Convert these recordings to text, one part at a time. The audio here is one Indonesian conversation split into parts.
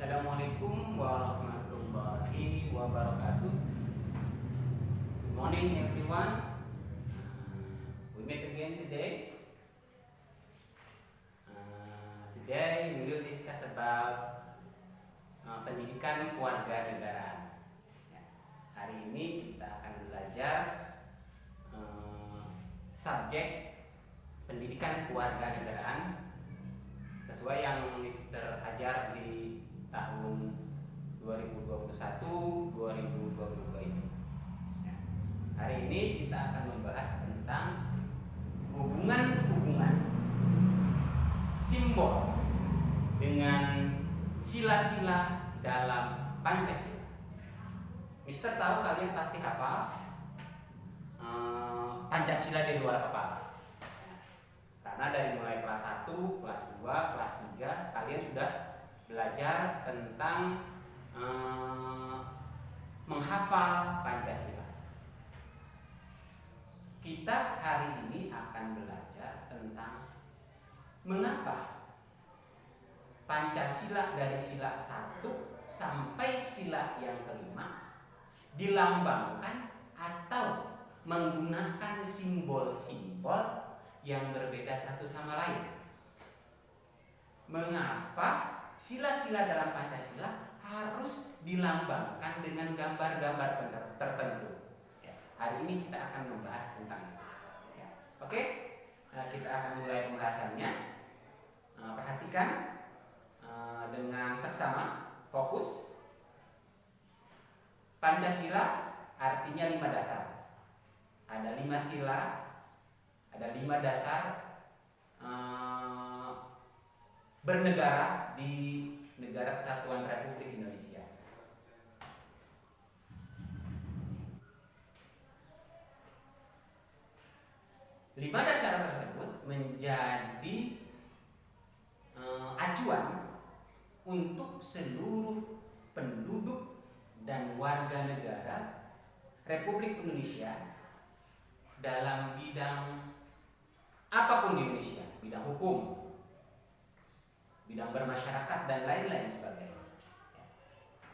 Assalamualaikum warahmatullahi wabarakatuh. Good morning everyone. We meet again today. Today we will discuss about pendidikan kewarganegaraan. Ya, hari ini kita akan belajar subjek pendidikan kewarganegaraan sesuai yang Mr. ajar di tahun 2021-2022 ini. Ya, hari ini kita akan membahas tentang hubungan-hubungan simbol dengan sila-sila dalam Pancasila. Mister tahu kalian pasti hafal Pancasila di luar kepala. Karena dari mulai kelas 1, kelas 2, kelas 3 kalian sudah belajar tentang menghafal Pancasila. Kita hari ini akan belajar tentang mengapa Pancasila dari sila 1 sampai sila yang kelima dilambangkan atau menggunakan simbol-simbol yang berbeda satu sama lain. Mengapa sila-sila dalam Pancasila harus dilambangkan dengan gambar-gambar tertentu? Ya, hari ini kita akan membahas tentang itu. Ya, oke, kita akan mulai pembahasannya. Perhatikan dengan seksama, fokus. Pancasila artinya 5 dasar. Ada 5 sila, ada 5 dasar bernegara di Negara Kesatuan Republik Indonesia. Lima dasar tersebut menjadi acuan untuk seluruh penduduk dan warga negara Republik Indonesia dalam bidang apapun di Indonesia, bidang hukum, bidang bermasyarakat dan lain-lain sebagainya.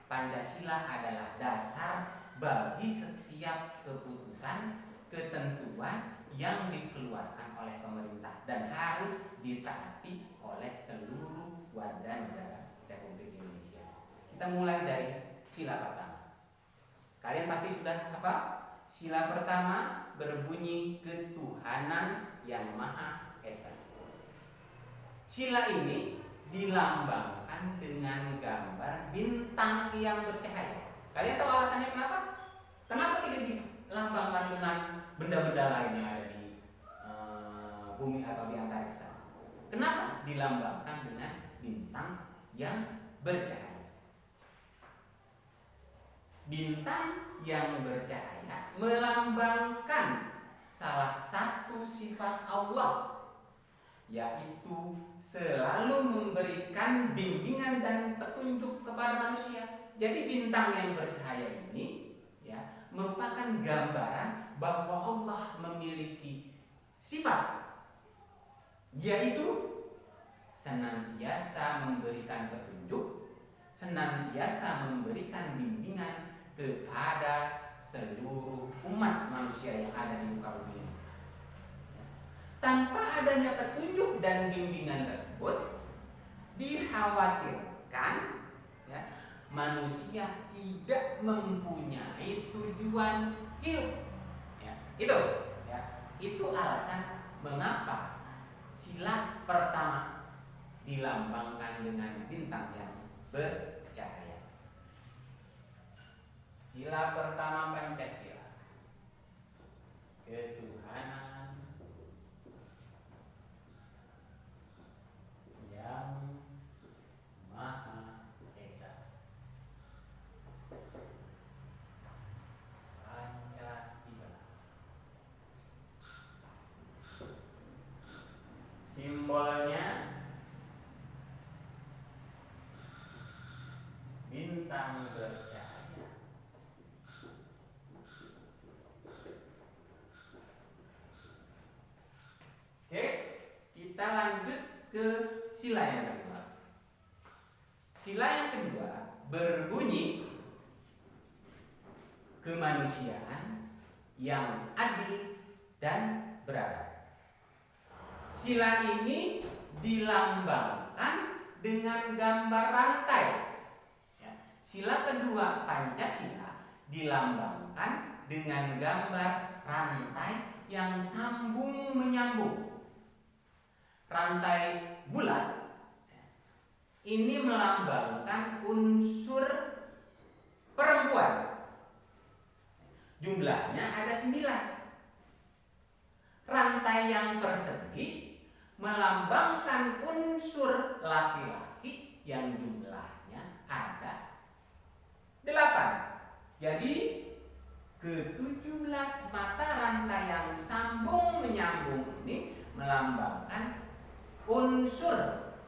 Pancasila adalah dasar bagi setiap keputusan, ketentuan yang dikeluarkan oleh pemerintah dan harus ditaati oleh seluruh warga negara Republik Indonesia. Kita mulai dari sila pertama. Kalian pasti sudah hafal? Sila pertama berbunyi ketuhanan yang Maha Esa. Sila ini dilambangkan dengan gambar bintang yang bercahaya. Kalian tahu alasannya kenapa? Kenapa tidak dilambangkan dengan benda-benda lain yang ada di bumi atau di antariksa? Kenapa dilambangkan dengan bintang yang bercahaya? Bintang yang bercahaya melambangkan salah satu sifat Allah, yaitu selalu memberikan bimbingan dan petunjuk kepada manusia. Jadi bintang yang bercahaya ini ya merupakan gambaran bahwa Allah memiliki sifat, yaitu senantiasa memberikan petunjuk, senantiasa memberikan bimbingan kepada seluruh umat manusia yang ada di muka bumi ini. Tanpa adanya petunjuk dan bimbingan tersebut, dikhawatirkan ya, manusia tidak mempunyai tujuan hidup. Ya, itu alasan mengapa sila pertama dilambangkan dengan bintang yang bercahaya. Sila pertama Pancasila, ketuhanan yang Maha Esa. Pancasila. Simbolnya bintang bercahaya. Oke, kita lanjut ke sila yang kedua. Sila yang kedua berbunyi kemanusiaan yang adil dan beradab. Sila ini dilambangkan dengan gambar rantai. Sila kedua Pancasila dilambangkan dengan gambar rantai yang sambung menyambung. Rantai bulat ini melambangkan unsur perempuan. Jumlahnya ada 9. Rantai yang persegi melambangkan unsur laki-laki yang jumlahnya ada 8. Jadi ke-17 mata rantai yang sambung menyambung ini melambangkan unsur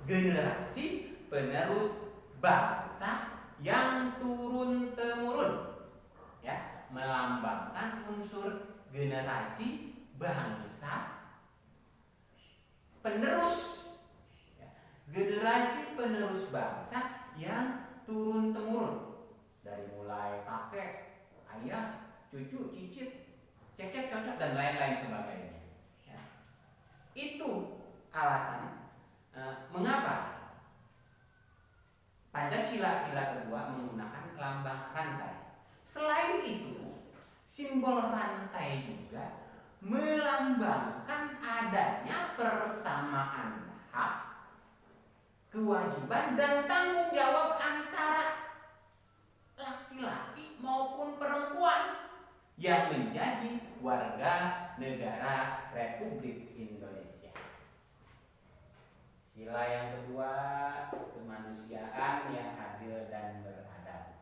generasi penerus bangsa yang turun-temurun. Ya, melambangkan unsur generasi bangsa penerus, ya, generasi penerus bangsa yang turun-temurun dari mulai kakek, ayah, cucu, cicit, cecet, cocok dan lain-lain sebagainya. Ya. Itu alasan mengapa Pancasila sila kedua menggunakan lambang rantai. Selain itu, simbol rantai juga melambangkan adanya persamaan hak, kewajiban dan tanggung jawab antara laki-laki maupun perempuan yang menjadi warga negara Republik Indonesia. Sila yang kedua, kemanusiaan yang adil dan beradab.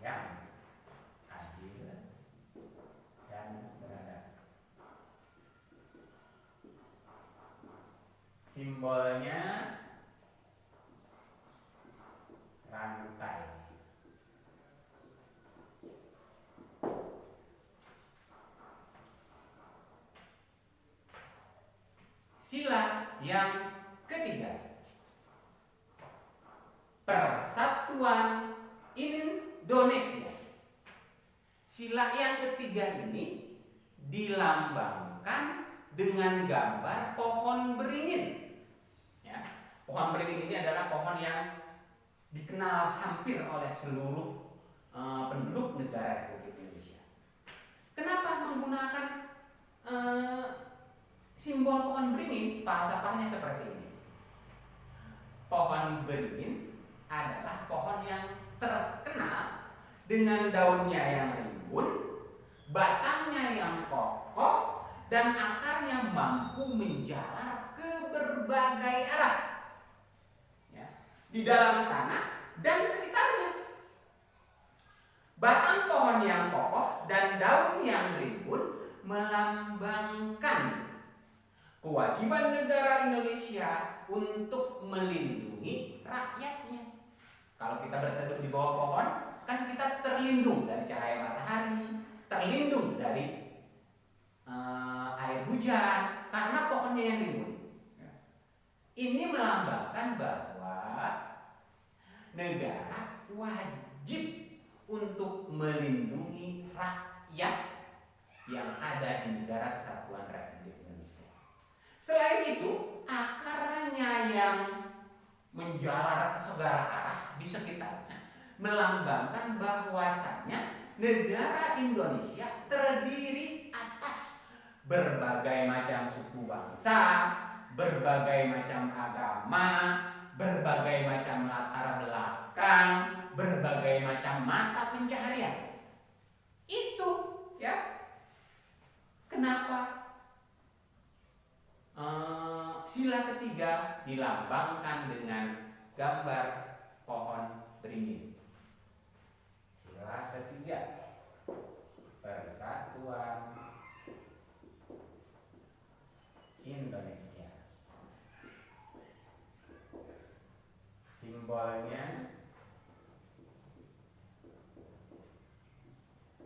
Yang adil dan beradab. Simbolnya rantai. Sila yang ketiga, Persatuan Indonesia. Sila yang ketiga ini dilambangkan dengan gambar pohon beringin. Ya, pohon beringin ini adalah pohon yang dikenal hampir oleh seluruh penduduk negara Republik Indonesia. Kenapa menggunakan simbol pohon beringin? Falsafahnya seperti ini. Pohon beringin adalah pohon yang terkenal dengan daunnya yang rimbun, batangnya yang kokoh, dan akarnya mampu menjalar ke berbagai arah, ya, di dalam tanah dan sekitarnya. Batang pohon yang kokoh dan daun yang rimbun melambangkan kewajiban negara Indonesia untuk melindungi rakyatnya. Kalau kita berteduh di bawah pohon, kan kita terlindung dari cahaya matahari, terlindung dari air hujan karena pohonnya yang rimbun. Ini melambangkan bahwa negara wajib untuk melindungi rakyat yang ada di negara Kesatuan Republik Indonesia. Selain itu, akarnya yang menjalar ke segala arah di sekitarnya melambangkan bahwasanya negara Indonesia terdiri atas berbagai macam suku bangsa, berbagai macam agama, berbagai macam latar belakang, berbagai macam mata pencaharian. Itu, ya, kenapa sila ketiga dilambangkan dengan gambar pohon beringin. Sila ketiga, Persatuan Indonesia. Simbolnya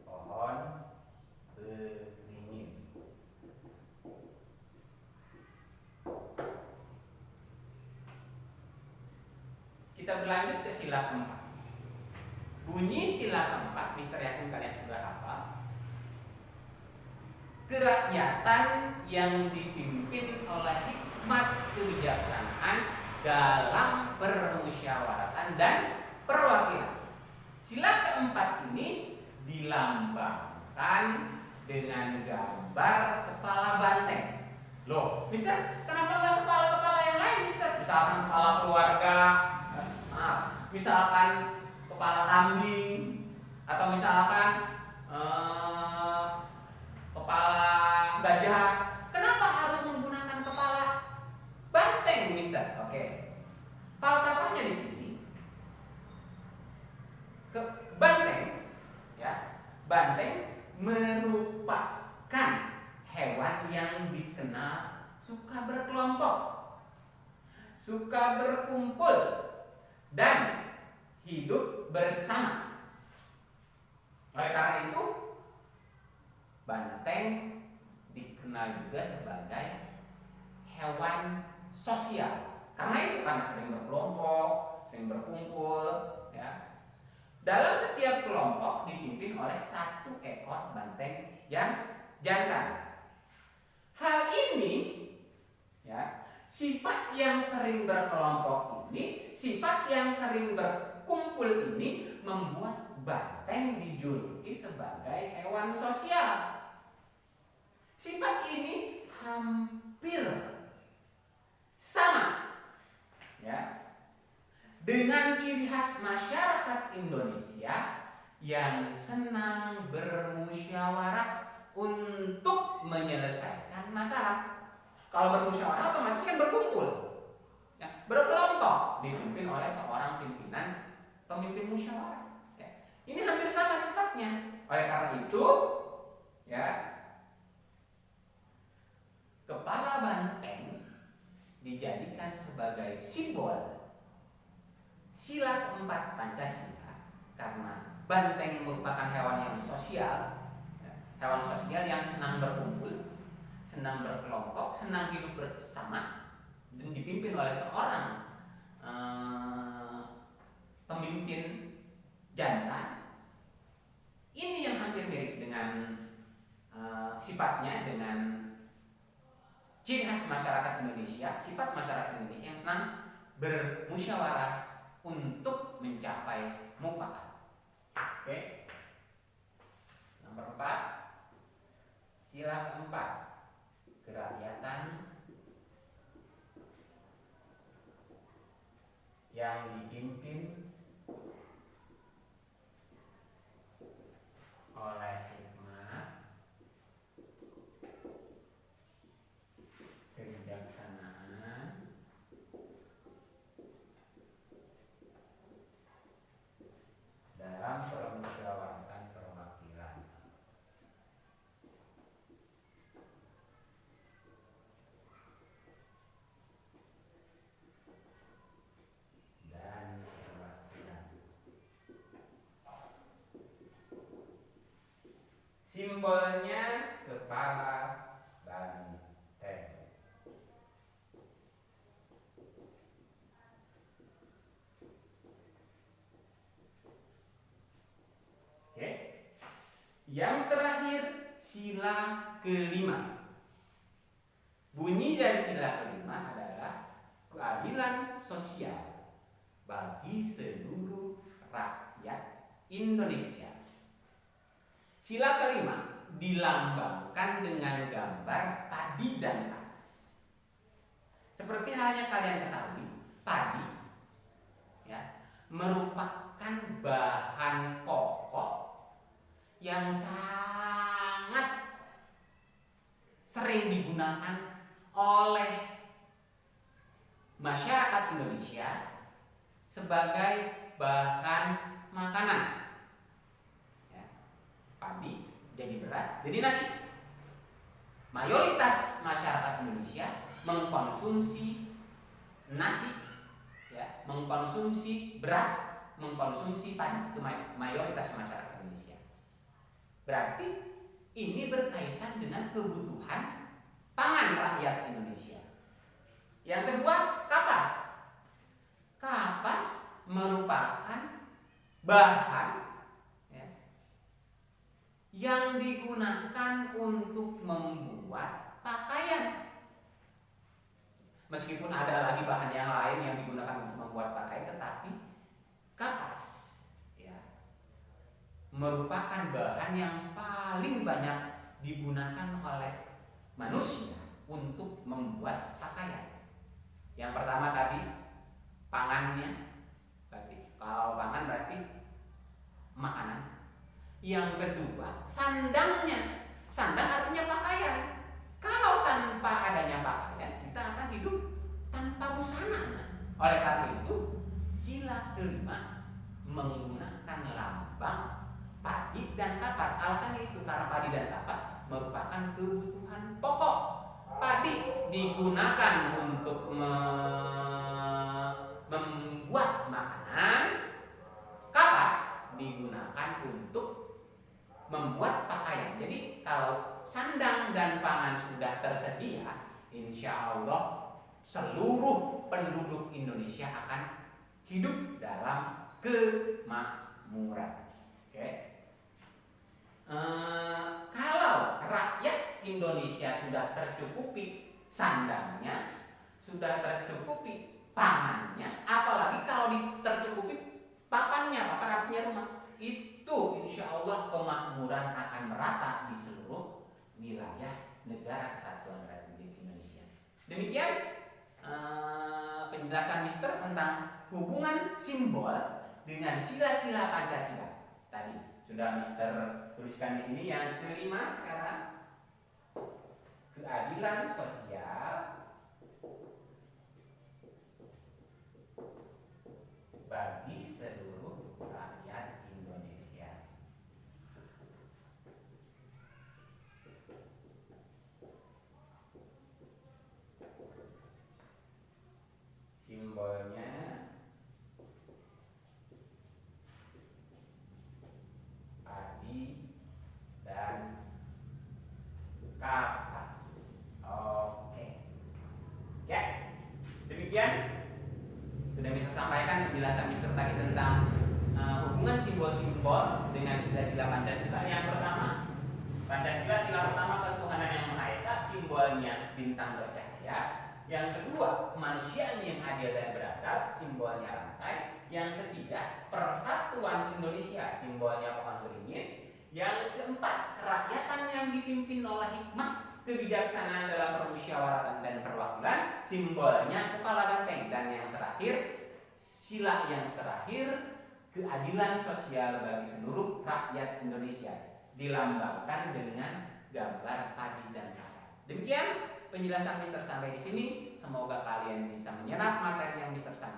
pohon beringin. Kita berlanjut ke sila keempat. Bunyi sila keempat, Mister yakin kalian sudah hafal. Kerakyatan yang dipimpin oleh hikmat kebijaksanaan dalam permusyawaratan dan perwakilan. Sila keempat ini dilambangkan dengan gambar kepala banteng. Loh, Mister, kenapa nggak kepala-kepala yang lain, Mister? Misalkan kepala keluarga, misalkan kepala kambing, atau misalkan kepala gajah. Kenapa harus menggunakan kepala banteng, Mister? Oke. Falsafahnya di sini, banteng, ya, banteng merupakan hewan yang dikenal suka berkelompok, suka berkumpul, dan hidup bersama. Oleh karena itu, banteng dikenal juga sebagai hewan sosial. Karena itu, karena sering berkelompok, sering berkumpul, ya. Dalam setiap kelompok dipimpin oleh satu ekor banteng yang jantan. Hal ini, ya, sifat yang sering berkelompok ini, sifat yang sering berkumpul ini membuat banteng dijuluki sebagai hewan sosial. Sifat ini hampir sama, ya, dengan ciri khas masyarakat Indonesia yang senang bermusyawarah untuk menyelesaikan masalah. Kalau bermusyawarah otomatis kan berkumpul, ya, berkelompok, dipimpin oleh seorang pemimpin musyawarah. Ya. Ini hampir sama sifatnya. Oleh karena itu, ya, kepala banteng dijadikan sebagai simbol sila keempat Pancasila, karena banteng merupakan hewan yang sosial, hewan sosial yang senang berkumpul, senang berkelompok, senang hidup bersama, dan dipimpin oleh seorang pemimpin jantan. Ini yang hampir mirip dengan sifatnya dengan ciri khas masyarakat Indonesia, sifat masyarakat Indonesia yang senang bermusyawarah untuk mencapai mufakat. Oke. Nomor 4, sila keempat, kerakyatan yang dipimpin oleh hikmat kebijaksanaan dalam permusyawaratan perwakilan. Dan perwakilan. Simbolnya kepala banteng. Oke. Yang terakhir, sila kelima. Bunyi dari sila kelima adalah keadilan sosial bagi seluruh rakyat Indonesia. Sila kelima dilambangkan dengan gambar padi dan kapas. Seperti halnya kalian ketahui, padi, ya, merupakan bahan pokok yang sangat sering digunakan oleh masyarakat Indonesia sebagai bahan makanan. Padi jadi beras, jadi nasi. Mayoritas masyarakat Indonesia mengkonsumsi nasi, ya, mengkonsumsi beras, mengkonsumsi padi. Itu mayoritas masyarakat Indonesia. Berarti ini berkaitan dengan kebutuhan pangan rakyat Indonesia. Yang kedua, kapas. Kapas bahan ya, yang digunakan untuk membuat pakaian. Meskipun ada lagi bahan yang lain yang digunakan untuk membuat pakaian, tetapi kapas ya, merupakan bahan yang paling banyak digunakan oleh manusia untuk membuat pakaian. Yang pertama tadi pangannya, berarti kalau pangan berarti makanan. Yang kedua sandangnya, sandang artinya pakaian. Kalau tanpa adanya pakaian, kita akan hidup tanpa busana. Oleh karena itu, sila kelima menggunakan lambang padi dan kapas. Alasannya itu karena padi dan kapas merupakan kebutuhan pokok. Padi digunakan untuk membuat makanan, kapas digunakan untuk membuat pakaian. Jadi kalau sandang dan pangan sudah tersedia, insya Allah seluruh penduduk Indonesia akan hidup dalam kemakmuran. Oke. Kalau rakyat Indonesia sudah tercukupi sandangnya, sudah tercukupi pangannya, apalagi kalau tercukupi papannya, papan artinya rumah, itu insya Allah kemakmuran akan merata di seluruh wilayah negara kesatuan Republik Indonesia. Demikian penjelasan Mister tentang hubungan simbol dengan sila-sila Pancasila. Tadi sudah Mister tuliskan di sini. Yang kelima sekarang, keadilan sosial bagi seluruh rakyat Indonesia. Simbolnya padi dan kapas. Oke. Ya. Demikian sudah bisa sampaikan penjelasan Mister tadi tentang hubungan simbol-simbol dengan sila-sila Pancasila. Yang pertama, Pancasila sila pertama ketuhanan yang Maha Esa, simbolnya bintang bercahaya. Yang kedua, kemanusiaan yang adil dan beradab, simbolnya rantai. Yang ketiga, persatuan Indonesia, simbolnya pohon beringin. Yang keempat, kerakyatan yang dipimpin oleh hikmah, kebijaksanaan dalam permusyawaratan dan perwakilan, simbolnya kepala banteng. Dan yang terakhir, sila yang terakhir, keadilan sosial bagi seluruh rakyat Indonesia, dilambangkan dengan gambar padi dan kapas. Demikian penjelasan Mister sampai di sini. Semoga kalian bisa menyerap materi yang Mister sampaikan.